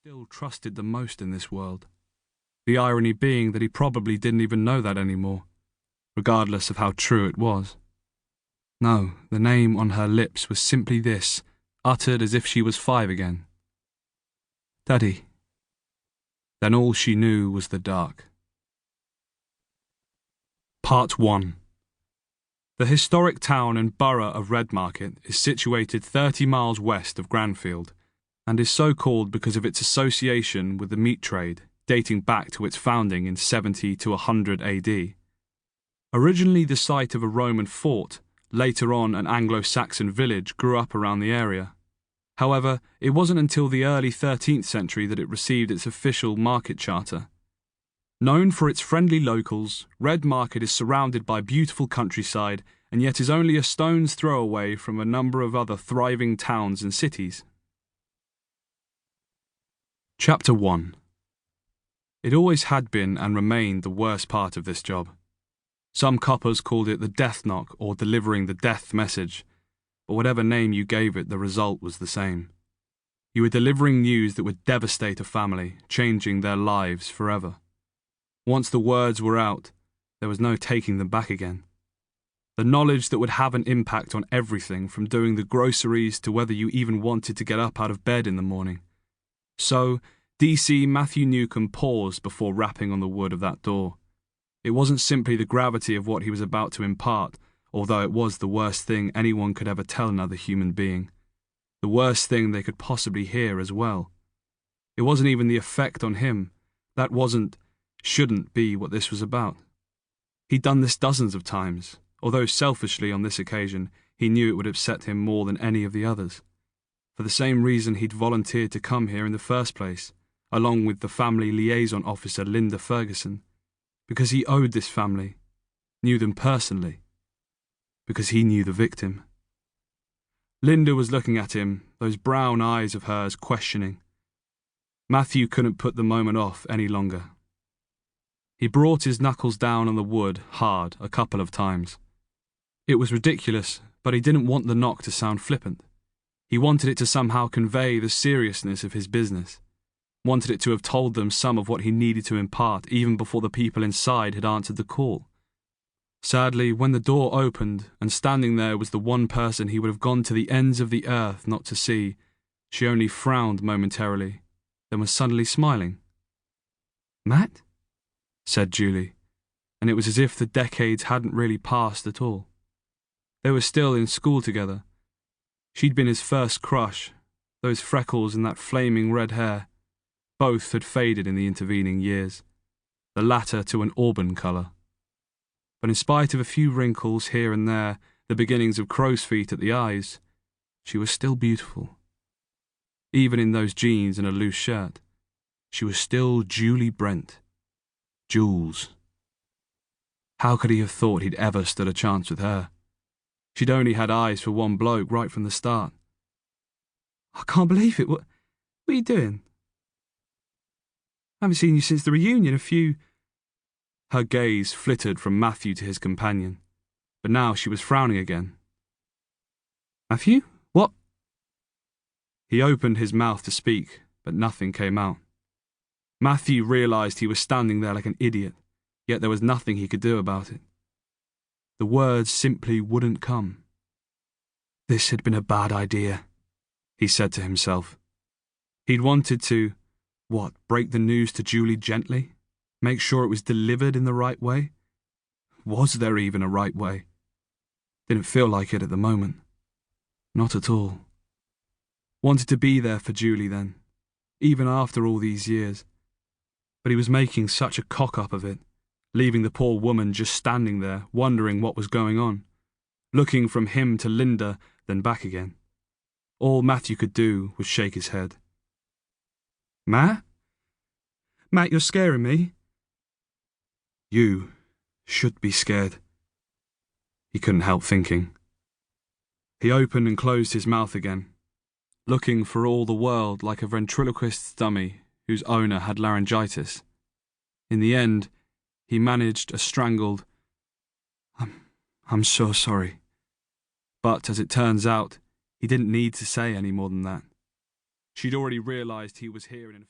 still trusted the most in this world. The irony being that he probably didn't even know that anymore, regardless of how true it was. No, the name on her lips was simply this, uttered as if she was 5 again. Daddy. Then all she knew was the dark. Part 1. The historic town and borough of Redmarket is situated 30 miles west of Granfield, and is so called because of its association with the meat trade, dating back to its founding in 70 to 100 AD. Originally the site of a Roman fort, later on an Anglo-Saxon village grew up around the area. However, it wasn't until the early 13th century that it received its official market charter. Known for its friendly locals, Redmarket is surrounded by beautiful countryside and yet is only a stone's throw away from a number of other thriving towns and cities. Chapter 1. It always had been and remained the worst part of this job. Some coppers called it the death knock or delivering the death message, but whatever name you gave it, the result was the same. You were delivering news that would devastate a family, changing their lives forever. Once the words were out, there was no taking them back again. The knowledge that would have an impact on everything from doing the groceries to whether you even wanted to get up out of bed in the morning. So, DC Matthew Newcomb paused before rapping on the wood of that door. It wasn't simply the gravity of what he was about to impart, although it was the worst thing anyone could ever tell another human being. The worst thing they could possibly hear as well. It wasn't even the effect on him. That shouldn't be what this was about. He'd done this dozens of times, although selfishly on this occasion he knew it would upset him more than any of the others. For the same reason he'd volunteered to come here in the first place, along with the family liaison officer Linda Ferguson, because he owed this family, knew them personally, because he knew the victim. Linda was looking at him, those brown eyes of hers questioning. Matthew couldn't put the moment off any longer. He brought his knuckles down on the wood hard a couple of times. It was ridiculous, but he didn't want the knock to sound flippant. He wanted it to somehow convey the seriousness of his business. Wanted it to have told them some of what he needed to impart even before the people inside had answered the call. Sadly, when the door opened and standing there was the one person he would have gone to the ends of the earth not to see, she only frowned momentarily, then was suddenly smiling. "Matt?" said Julie, and it was as if the decades hadn't really passed at all. They were still in school together. She'd been his first crush, those freckles and that flaming red hair. Both had faded in the intervening years, the latter to an auburn colour. But in spite of a few wrinkles here and there, the beginnings of crow's feet at the eyes, she was still beautiful. Even in those jeans and a loose shirt, she was still Julie Brent. Jules. How could he have thought he'd ever stood a chance with her? She'd only had eyes for one bloke right from the start. "I can't believe it. What are you doing? I haven't seen you since the reunion. Her gaze flitted from Matthew to his companion, but now she was frowning again. "Matthew? What?" He opened his mouth to speak, but nothing came out. Matthew realised he was standing there like an idiot, yet there was nothing he could do about it. The words simply wouldn't come. This had been a bad idea, he said to himself. He'd wanted to, break the news to Julie gently? Make sure it was delivered in the right way? Was there even a right way? Didn't feel like it at the moment. Not at all. Wanted to be there for Julie then, even after all these years. But he was making such a cock-up of it, leaving the poor woman just standing there, wondering what was going on, looking from him to Linda, then back again. All Matthew could do was shake his head. "Matt? Matt, you're scaring me." "You should be scared," he couldn't help thinking. He opened and closed his mouth again, looking for all the world like a ventriloquist's dummy whose owner had laryngitis. In the end, he managed a strangled, I'm so sorry. But as it turns out, he didn't need to say any more than that. She'd already realised he was here and in